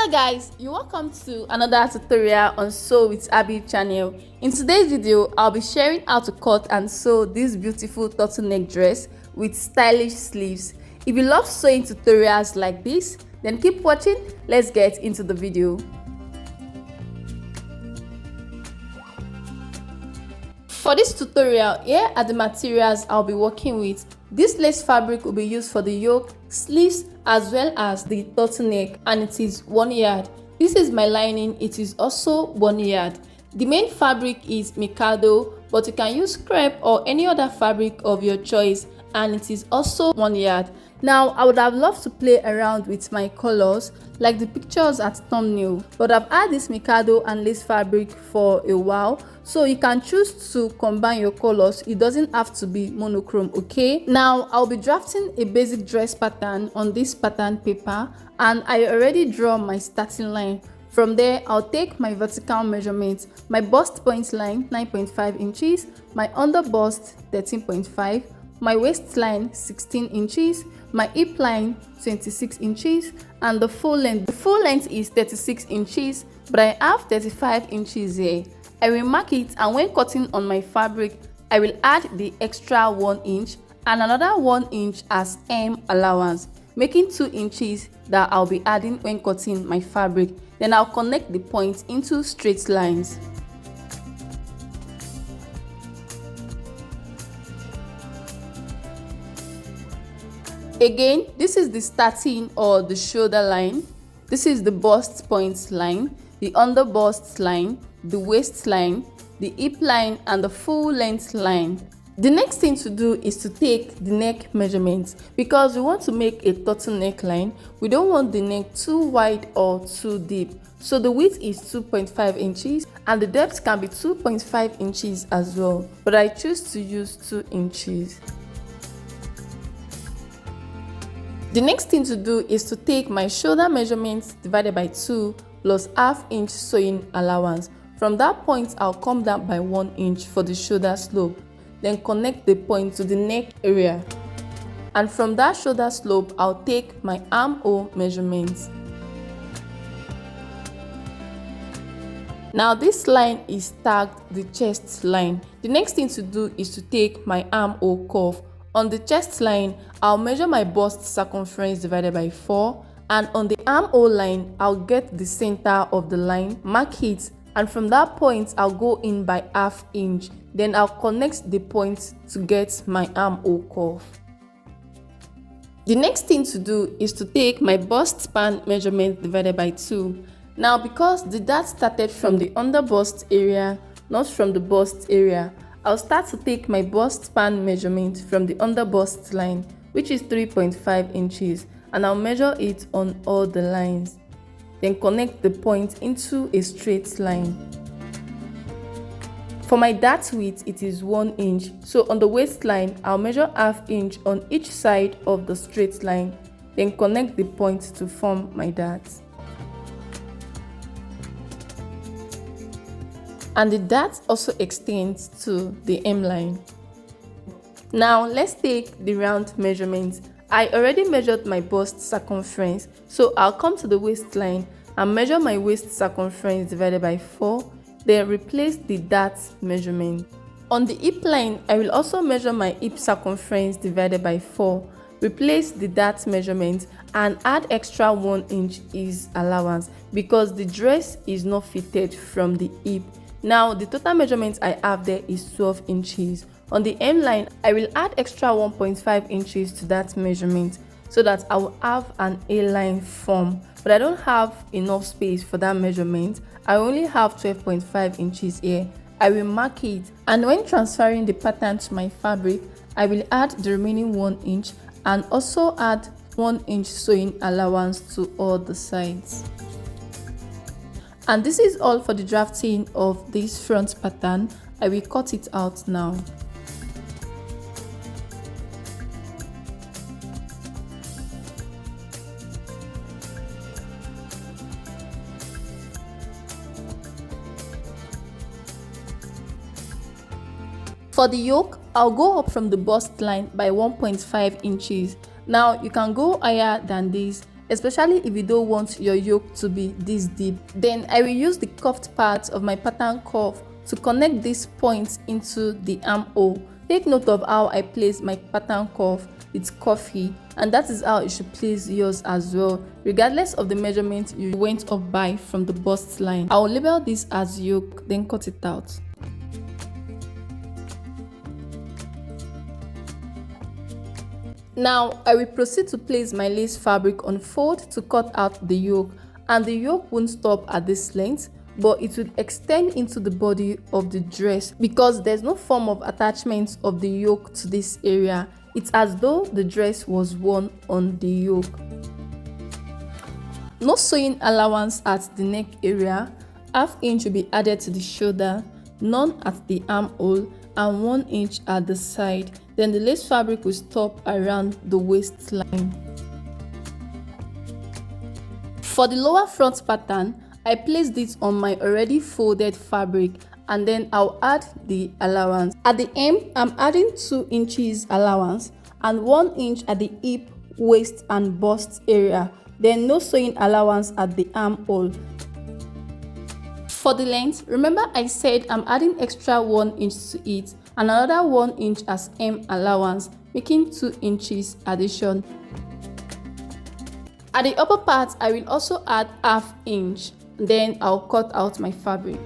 Hello guys, you're welcome to another tutorial on SewWithAby channel. In today's video, I'll be sharing how to cut and sew this beautiful turtleneck dress with stylish sleeves. If you love sewing tutorials like this, then keep watching. Let's get into the video. For this tutorial, here are the materials I'll be working with. This lace fabric will be used for the yoke, sleeves, as well as the turtleneck, and it is 1 yard. This is my lining, it is also 1 yard. The main fabric is Mikado, but you can use crepe or any other fabric of your choice, and it is also 1 yard. Now, I would have loved to play around with my colors like the pictures at thumbnail, but I've had this Mikado and lace fabric for a while, so you can choose to combine your colors. It doesn't have to be monochrome, okay? Now, I'll be drafting a basic dress pattern on this pattern paper, and I already draw my starting line. From there, I'll take my vertical measurements, my bust point line 9.5 inches, my under bust 13.5, my waistline 16 inches, my hip line 26 inches, and the full length. The full length is 36 inches, but I have 35 inches here. I will mark it, and when cutting on my fabric, I will add the extra 1 inch and another 1 inch as hem allowance, making 2 inches that I'll be adding when cutting my fabric. Then I'll connect the points into straight lines. Again, this is the starting or the shoulder line. This is the bust point line, the under bust line, the waistline, the hip line, and the full length line. The next thing to do is to take the neck measurements, because we want to make a turtleneck line. We don't want the neck too wide or too deep. So the width is 2.5 inches and the depth can be 2.5 inches as well, but I choose to use 2 inches. The next thing to do is to take my shoulder measurements divided by 2 plus ½ inch sewing allowance. From that point, I'll come down by 1 inch for the shoulder slope. Then connect the point to the neck area. And from that shoulder slope, I'll take my armhole measurements. Now this line is tagged the chest line. The next thing to do is to take my armhole curve. On the chest line, I'll measure my bust circumference divided by 4, and on the armhole line, I'll get the center of the line, mark it, and from that point, I'll go in by ½ inch. Then I'll connect the points to get my armhole curve. The next thing to do is to take my bust span measurement divided by 2. Now, because the dart started from the under bust area, not from the bust area, I'll start to take my bust span measurement from the under bust line, which is 3.5 inches, and I'll measure it on all the lines. Then connect the point into a straight line. For my dart width, it is 1 inch, so on the waistline, I'll measure ½ inch on each side of the straight line, then connect the point to form my dart. And the dart also extends to the hem line. Now let's take the round measurements. I already measured my bust circumference, so I'll come to the waistline and measure my waist circumference divided by 4, then replace the dart measurement. On the hip line, I will also measure my hip circumference divided by 4, replace the dart measurement, and add extra 1 inch is allowance because the dress is not fitted from the hip. Now, the total measurement I have there is 12 inches. On the hem line, I will add extra 1.5 inches to that measurement so that I will have an A-line form. But I don't have enough space for that measurement. I only have 12.5 inches here. I will mark it, and when transferring the pattern to my fabric, I will add the remaining 1 inch and also add 1 inch sewing allowance to all the sides. And this is all for the drafting of this front pattern. I will cut it out now. For the yoke, I'll go up from the bust line by 1.5 inches. Now you can go higher than this. especially if you don't want your yoke to be this deep. Then I will use the cuffed part of my pattern cuff to connect these points into the armhole. Take note of how I place my pattern cuff. It's cuffy, and that is how you should place yours as well, regardless of the measurement you went up by from the bust line. I will label this as yoke, then cut it out. Now I will proceed to place my lace fabric on fold to cut out the yoke, and the yoke won't stop at this length, but it will extend into the body of the dress because there's no form of attachment of the yoke to this area. It's as though the dress was worn on the yoke. No sewing allowance at the neck area. Half inch will be added to the shoulder, none at the armhole, and 1 inch at the side. Then the lace fabric will stop around the waistline. For the lower front pattern, I placed it on my already folded fabric, and then I'll add the allowance. At the hem, I'm adding 2 inches allowance and 1 inch at the hip, waist and bust area. Then no sewing allowance at the armhole. For the length, remember I said I'm adding extra 1 inch to it and another 1 inch as hem allowance, making 2 inches addition. At the upper part, I will also add half inch. Then I'll cut out my fabric.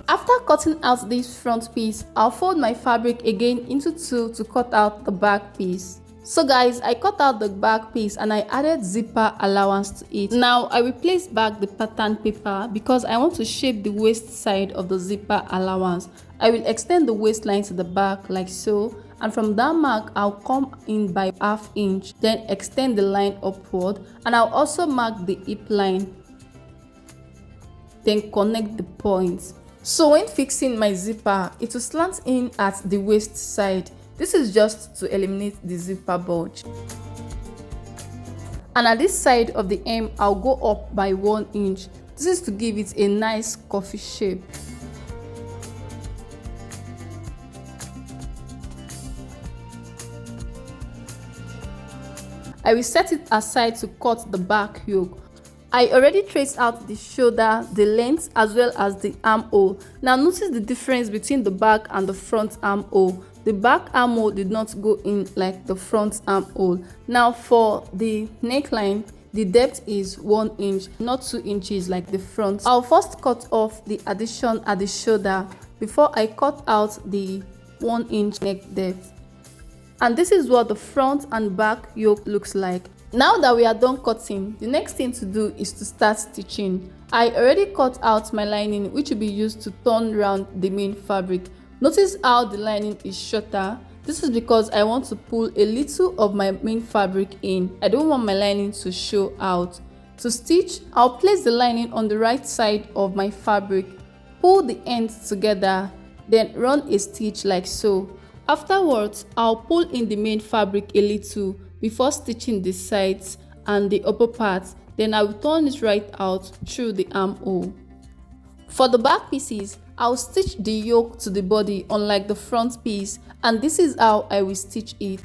After cutting out this front piece, I'll fold my fabric again into 2 to cut out the back piece. So guys, I cut out the back piece and I added zipper allowance to it. Now I will place back the pattern paper because I want to shape the waist side of the zipper allowance. I will extend the waistline to the back like so, and from that mark I'll come in by half inch, then extend the line upward, and I'll also mark the hip line, then connect the points. So when fixing my zipper, it will slant in at the waist side. This is just to eliminate the zipper bulge. And at this side of the hem, I'll go up by 1 inch. This is to give it a nice coffee shape. I will set it aside to cut the back yoke. I already traced out the shoulder, the length as well as the armhole. Now notice the difference between the back and the front armhole. The back armhole did not go in like the front armhole. Now for the neckline, the depth is 1 inch, not 2 inches like the front. I'll first cut off the addition at the shoulder before I cut out the 1 inch neck depth. And this is what the front and back yoke looks like. Now that we are done cutting, the next thing to do is to start stitching. I already cut out my lining, which will be used to turn around the main fabric. Notice how the lining is shorter. This is because I want to pull a little of my main fabric in. I don't want my lining to show out. To stitch, I'll place the lining on the right side of my fabric, pull the ends together, then run a stitch like so. Afterwards, I'll pull in the main fabric a little before stitching the sides and the upper part. Then I will turn it right out through the armhole. For the back pieces, I'll stitch the yoke to the body unlike the front piece, and this is how I will stitch it.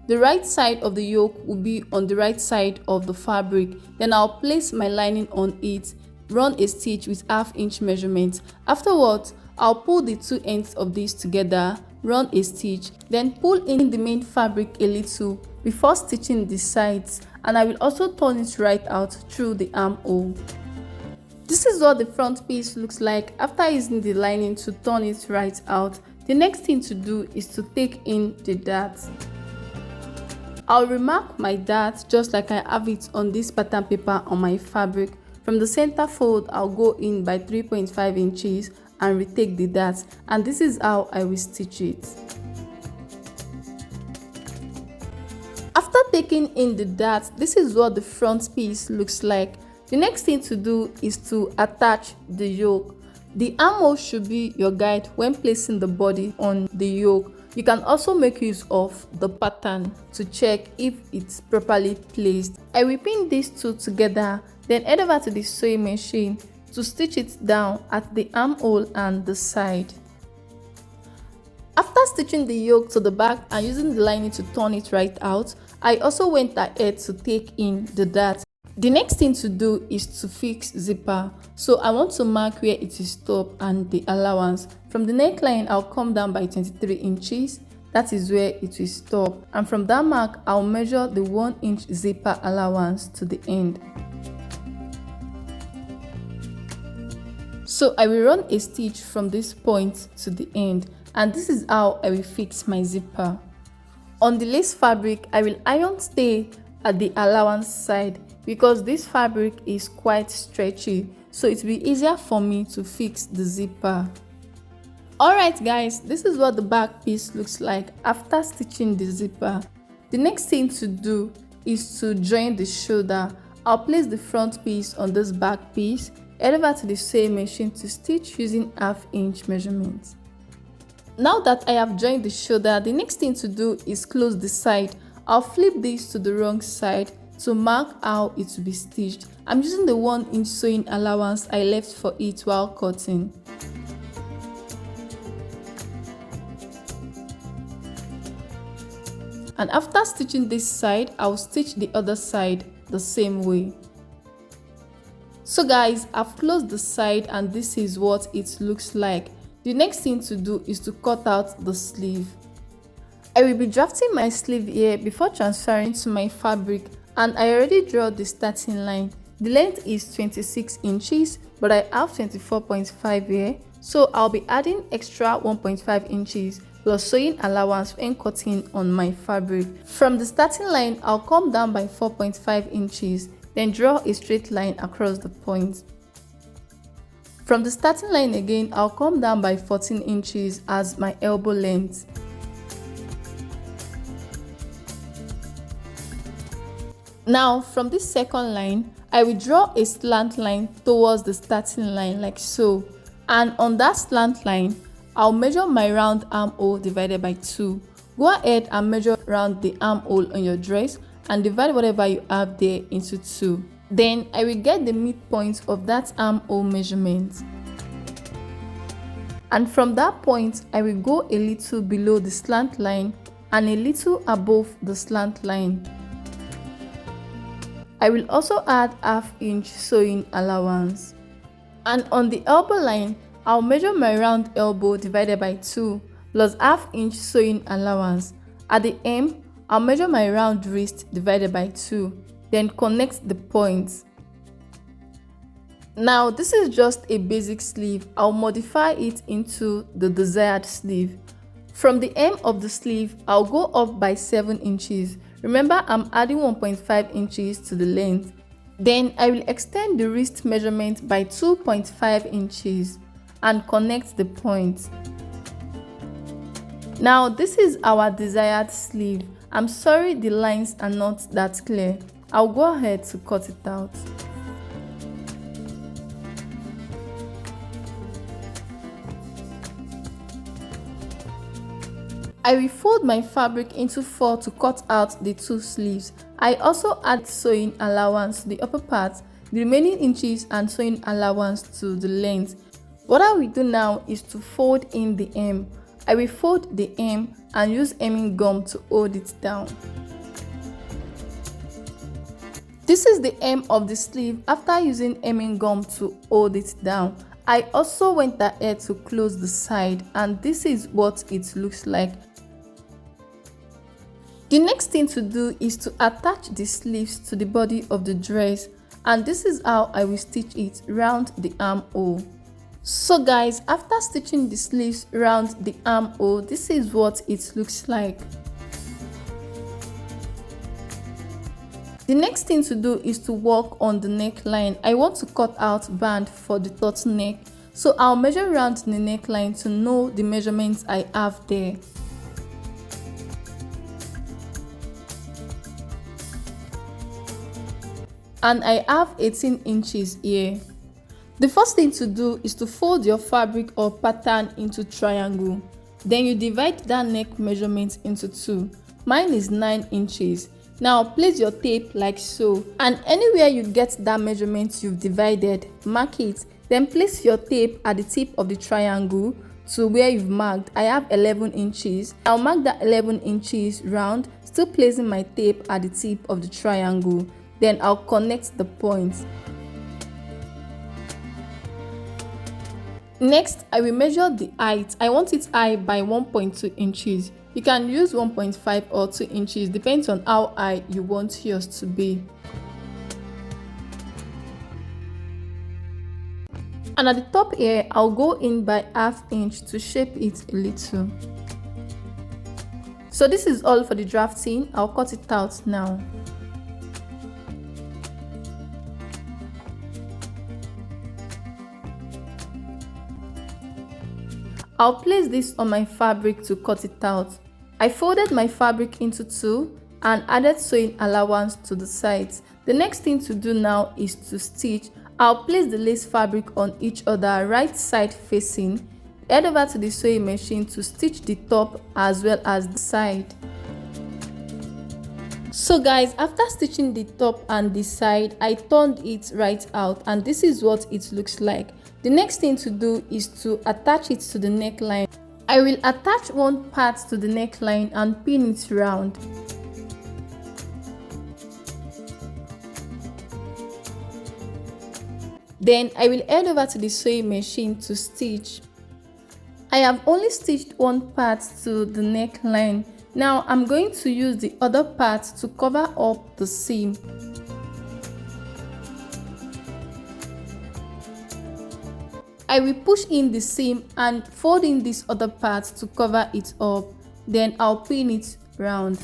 The right side of the yoke will be on the right side of the fabric. Then I'll place my lining on it, run a stitch with half inch measurement. Afterwards, I'll pull the 2 ends of this together, run a stitch, then pull in the main fabric a little before stitching the sides, and I will also turn it right out through the armhole. This is what the front piece looks like after using the lining to turn it right out. The next thing to do is to take in the dart. I'll remark my dart just like I have it on this pattern paper on my fabric. From the center fold, I'll go in by 3.5 inches and retake the dart, and this is how I will stitch it. After taking in the dart, this is what the front piece looks like. The next thing to do is to attach the yoke. The armhole should be your guide when placing the body on the yoke. You can also make use of the pattern to check if it's properly placed. I will pin these two together, then head over to the sewing machine to stitch it down at the armhole and the side. stitching the yoke to the back and using the lining to turn it right out, I also went ahead to take in the dart. The next thing to do is to fix zipper. So I want to mark where it is stop and the allowance. From the neckline, I'll come down by 23 inches. That is where it will stop. And from that mark, I'll measure the 1 inch zipper allowance to the end. So I will run a stitch from this point to the end, and this is how I will fix my zipper. On the lace fabric, I will iron stay at the allowance side because this fabric is quite stretchy, so it will be easier for me to fix the zipper. Alright guys, this is what the back piece looks like after stitching the zipper. The next thing to do is to join the shoulder. I'll place the front piece on this back piece, head over to the sewing machine to stitch using 1/2 inch measurements. Now that I have joined the shoulder, the next thing to do is close the side. I'll flip this to the wrong side to mark how it will be stitched. I'm using the 1 inch sewing allowance I left for it while cutting. And after stitching this side, I'll stitch the other side the same way. So guys, I've closed the side and this is what it looks like. The next thing to do is to cut out the sleeve. I will be drafting my sleeve here before transferring to my fabric, and I already draw the starting line. The length is 26 inches, but I have 24.5 here, so I'll be adding extra 1.5 inches plus sewing allowance when cutting on my fabric. From the starting line, I'll come down by 4.5 inches, then draw a straight line across the point. From the starting line again, I'll come down by 14 inches as my elbow length. Now, from this second line, I will draw a slant line towards the starting line like so. And on that slant line, I'll measure my round armhole divided by 2. Go ahead and measure around the armhole on your dress and divide whatever you have there into 2. Then I will get the midpoint of that armhole measurement. And from that point, I will go a little below the slant line and a little above the slant line. I will also add 1/2 inch sewing allowance. And on the elbow line, I'll measure my round elbow divided by 2 plus 1/2 inch sewing allowance. At the hem, I'll measure my round wrist divided by 2, then connect the points. Now this is just a basic sleeve. I'll modify it into the desired sleeve. From the hem of the sleeve, I'll go up by 7 inches. Remember, I'm adding 1.5 inches to the length. Then I will extend the wrist measurement by 2.5 inches and connect the points. Now this is our desired sleeve. I'm sorry the lines are not that clear. I'll go ahead to cut it out. I will fold my fabric into 4 to cut out the 2 sleeves. I also add sewing allowance to the upper part, the remaining inches and sewing allowance to the length. What I will do now is to fold in the hem. I will fold the hem and use hemming gum to hold it down. This is the hem of the sleeve after using hemming gum to hold it down. I also went ahead to close the side, and this is what it looks like. The next thing to do is to attach the sleeves to the body of the dress, and this is how I will stitch it round the armhole. So guys, after stitching the sleeves round the armhole, this is what it looks like. The next thing to do is to work on the neckline. I want to cut out band for the turtleneck, so I'll measure around the neckline to know the measurements I have there. And I have 18 inches here. The first thing to do is to fold your fabric or pattern into triangle. Then you divide that neck measurement into 2. Mine is 9 inches. Now place your tape like so, and anywhere you get that measurement you've divided, mark it. Then place your tape at the tip of the triangle to where you've marked, I have 11 inches. I'll mark that 11 inches round, still placing my tape at the tip of the triangle. Then I'll connect the points. Next, I will measure the height. I want it high by 1.2 inches. You can use 1.5 or 2 inches, depends on how high you want yours to be. And at the top here, I'll go in by ½ inch to shape it a little. So this is all for the drafting. I'll cut it out now. I'll place this on my fabric to cut it out. I folded my fabric into two and added sewing allowance to the sides. The next thing to do now is to stitch. I'll place the lace fabric on each other, right side facing. Head over to the sewing machine to stitch the top as well as the side. So guys, after stitching the top and the side, I turned it right out and this is what it looks like. The next thing to do is to attach it to the neckline. I will attach one part to the neckline and pin it round. Then I will head over to the sewing machine to stitch. I have only stitched one part to the neckline. Now I'm going to use the other part to cover up the seam. I will push in the seam and fold in this other part to cover it up. Then I'll pin it round.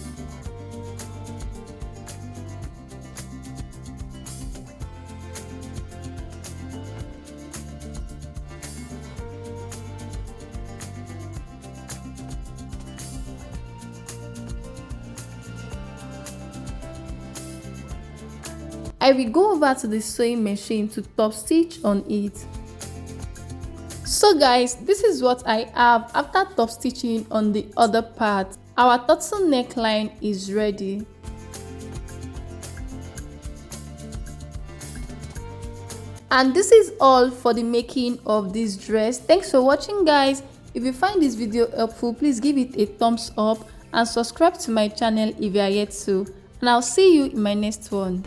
I will go over to the sewing machine to top stitch on it. So guys, this is what I have after top stitching on the other part. Our turtle neckline is ready. And this is all for the making of this dress. Thanks for watching guys. If you find this video helpful, please give it a thumbs up and subscribe to my channel if you are yet to. And I'll see you in my next one.